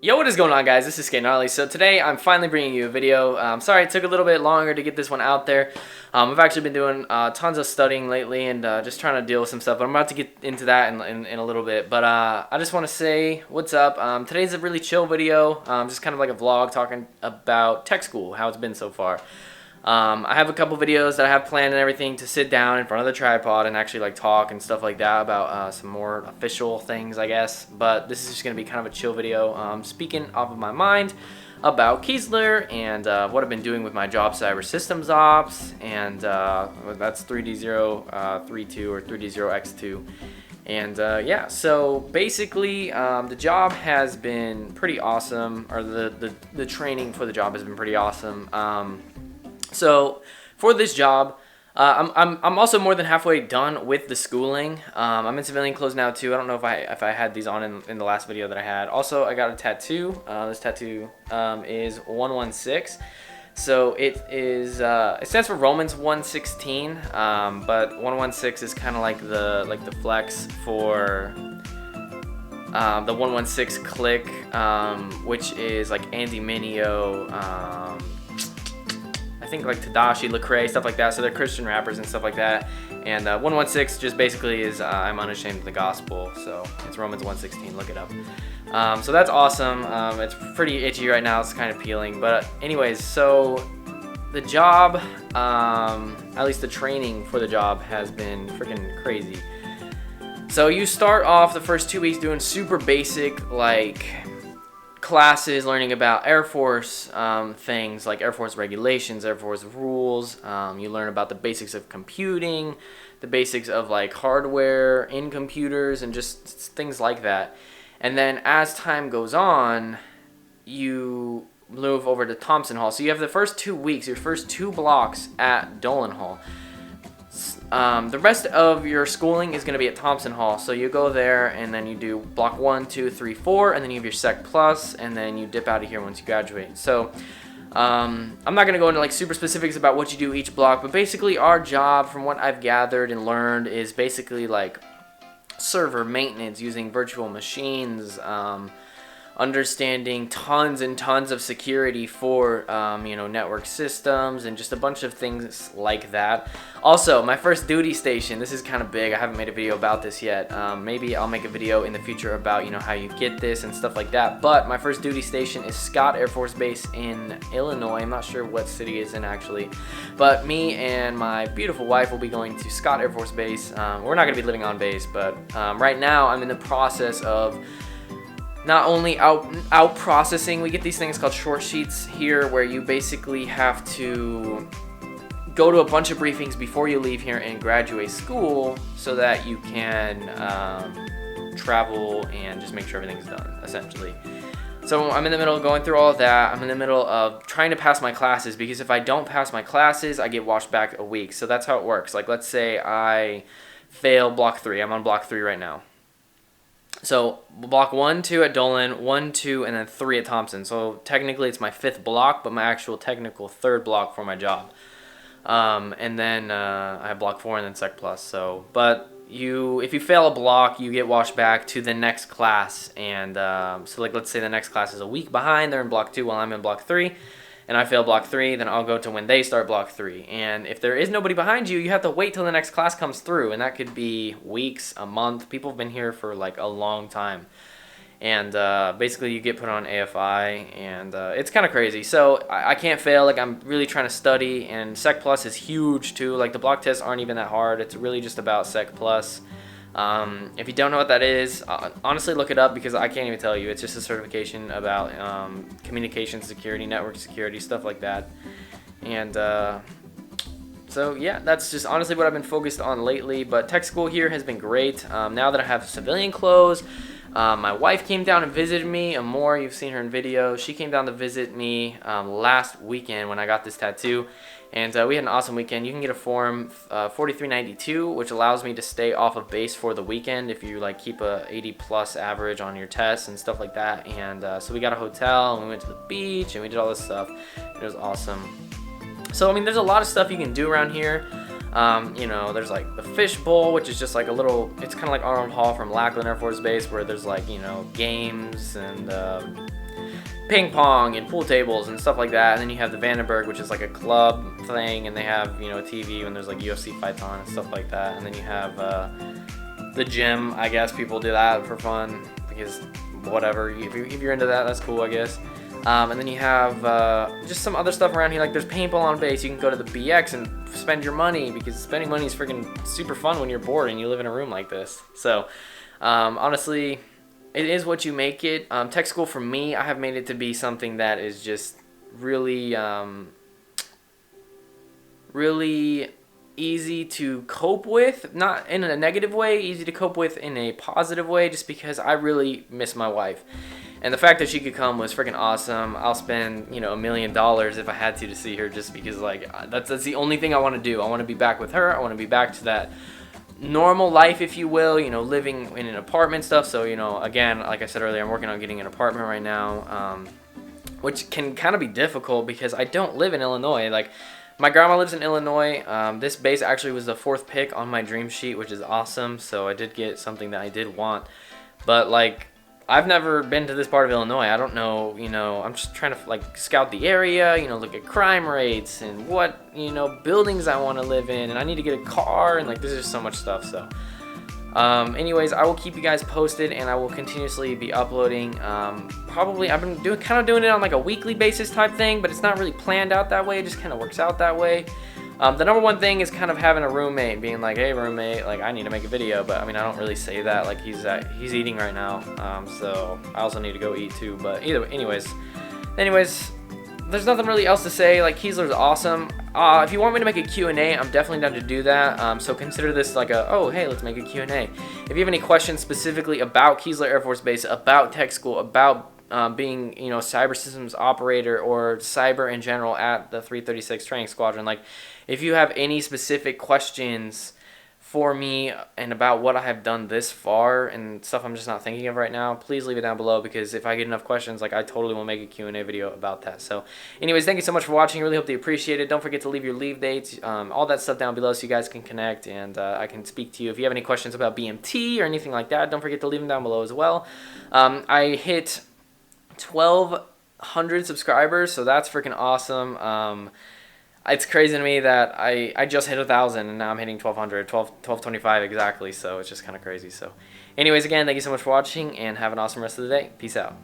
Yo, what is going on, guys? This is Skate Gnarly. So today I'm finally bringing you a video. Sorry it took a little bit longer to get this one out there. I've actually been doing tons of studying lately and just trying to deal with some stuff, but I'm about to get into that in a little bit. But I just want to say what's up. Today's a really chill video, just kind of like a vlog talking about tech school, how it's been so far. I have a couple videos that I have planned and everything to sit down in front of the tripod and actually like talk and stuff like that about some more official things, I guess. But this is just going to be kind of a chill video, speaking off of my mind about Keesler and what I've been doing with my job, cyber systems ops, and that's 3D032 or 3D0X2. And yeah, so basically the job has been pretty awesome, or the training for the job has been pretty awesome. So for this job, I'm also more than halfway done with the schooling. I'm in civilian clothes now too. I don't know if I had these on in the last video that I had. Also, I got a tattoo. This tattoo is 116. So it stands for Romans 116, but 116 is kind of like the flex for the 116 click, which is like Andy Mineo. I think like Tadashi, Lecrae, stuff like that. So they're Christian rappers and stuff like that. And 116 just basically is I'm unashamed of the gospel. So it's Romans 1:16. Look it up. So that's awesome. It's pretty itchy right now. It's kind of peeling. But anyways, so the job, at least the training for the job, has been freaking crazy. So you start off the first 2 weeks doing super basic like classes, learning about Air Force things like Air Force regulations, Air Force rules. You learn about the basics of computing, the basics of like hardware in computers, and just things like that. And then as time goes on, you move over to Thompson Hall. So you have the first 2 weeks, your first 2 blocks at Dolan Hall. The rest of your schooling is going to be at Thompson Hall. So you go there and then you do block 1, 2, 3, 4, and then you have your Sec Plus, and then you dip out of here once you graduate. So I'm not going to go into like super specifics about what you do each block, but basically our job, from what I've gathered and learned, is basically like server maintenance using virtual machines, understanding tons and tons of security for network systems, and just a bunch of things like that. Also, my first duty station, this is kind of big. I haven't made a video about this yet. Maybe I'll make a video in the future about how you get this and stuff like that. But my first duty station is Scott Air Force Base in Illinois. I'm not sure what city it's in actually, but me and my beautiful wife will be going to Scott Air Force Base. We're not going to be living on base, but right now I'm in the process of not only out processing. We get these things called short sheets here, where you basically have to go to a bunch of briefings before you leave here and graduate school, so that you can travel and just make sure everything's done, essentially. So I'm in the middle of going through all of that. I'm in the middle of trying to pass my classes, because if I don't pass my classes, I get washed back a week. So that's how it works. Like, let's say I fail block 3. I'm on block 3 right now. So block 1, 2 at Dolan, 1, 2, and then 3 at Thompson. So technically it's my 5th block, but my actual technical 3rd block for my job. And then I have block 4 and then Sec Plus. So, but if you fail a block, you get washed back to the next class. And so like, let's say the next class is a week behind. They're in block 2 while I'm in block 3. And I fail block 3, then I'll go to when they start block 3. And if there is nobody behind you, you have to wait till the next class comes through, and that could be weeks, a month. People have been here for like a long time. And basically you get put on AFI, and it's kind of crazy. So I can't fail. Like, I'm really trying to study, and Sec Plus is huge too. Like, the block tests aren't even that hard. It's really just about Sec Plus. If you don't know what that is, honestly look it up, because I can't even tell you. It's just a certification about communication security, network security, stuff like that. And so yeah, that's just honestly what I've been focused on lately. But tech school here has been great. Now that I have civilian clothes, my wife came down and visited me. Amore, you've seen her in videos. She came down to visit me last weekend when I got this tattoo. And we had an awesome weekend. You can get a form 4392, which allows me to stay off of base for the weekend if you like keep a 80+ average on your tests and stuff like that. And so we got a hotel, and we went to the beach, and we did all this stuff. It was awesome. So I mean, there's a lot of stuff you can do around here. There's like the Fish Bowl, which is just like a little, it's kind of like Arnold Hall from Lackland Air Force Base, where there's like, games and ping pong and pool tables and stuff like that. And then you have the Vandenberg, which is like a club thing, and they have, you know, a TV when there's like UFC fights on and stuff like that. And then you have the gym. I guess people do that for fun because whatever, if you're into that, that's cool, I guess. And then you have just some other stuff around here, like there's paintball on base. You can go to the BX and spend your money, because spending money is freaking super fun when you're bored and you live in a room like this. So honestly, it is what you make it. Tech school for me, I have made it to be something that is just really really easy to cope with, not in a negative way, easy to cope with in a positive way, just because I really miss my wife. And the fact that she could come was freaking awesome. I'll spend, you know, $1 million if I had to see her, just because like that's the only thing I want to do. I want to be back with her. I want to be back to that normal life, if you will, you know, living in an apartment stuff. So, you know, again, like I said earlier, I'm working on getting an apartment right now, which can kind of be difficult because I don't live in Illinois. Like, my grandma lives in Illinois. This base actually was the 4th pick on my dream sheet, which is awesome. So I did get something that I did want, but like, I've never been to this part of Illinois. I don't know, you know, I'm just trying to like scout the area, you know, look at crime rates and what, you know, buildings I want to live in, and I need to get a car, and like there's just so much stuff. So anyways, I will keep you guys posted, and I will continuously be uploading. Probably I've been kind of doing it on like a weekly basis type thing, but it's not really planned out that way. It just kind of works out that way. The number one thing is kind of having a roommate and being like, hey roommate, like I need to make a video, but I mean, I don't really say that, like he's eating right now, so I also need to go eat too. But anyways, there's nothing really else to say. Like, Keesler's awesome. If you want me to make a Q&A, I'm definitely down to do that. So consider this like a, oh hey, let's make a Q&A. If you have any questions specifically about Keesler Air Force Base, about tech school, about being, you know, cyber systems operator or cyber in general at the 336 training squadron, like if you have any specific questions for me and about what I have done this far and stuff I'm just not thinking of right now, please leave it down below, because if I get enough questions, like I totally will make a Q&A video about that. So anyways, thank you so much for watching. I really hope that you appreciate it. Don't forget to leave your leave dates, all that stuff down below, so you guys can connect, and I can speak to you. If you have any questions about BMT or anything like that, don't forget to leave them down below as well. I hit 1,200 subscribers, so that's freaking awesome. It's crazy to me that I just hit 1,000 and now I'm hitting 1,200, 1225 exactly, so it's just kind of crazy. So anyways, again, thank you so much for watching, and have an awesome rest of the day. Peace out.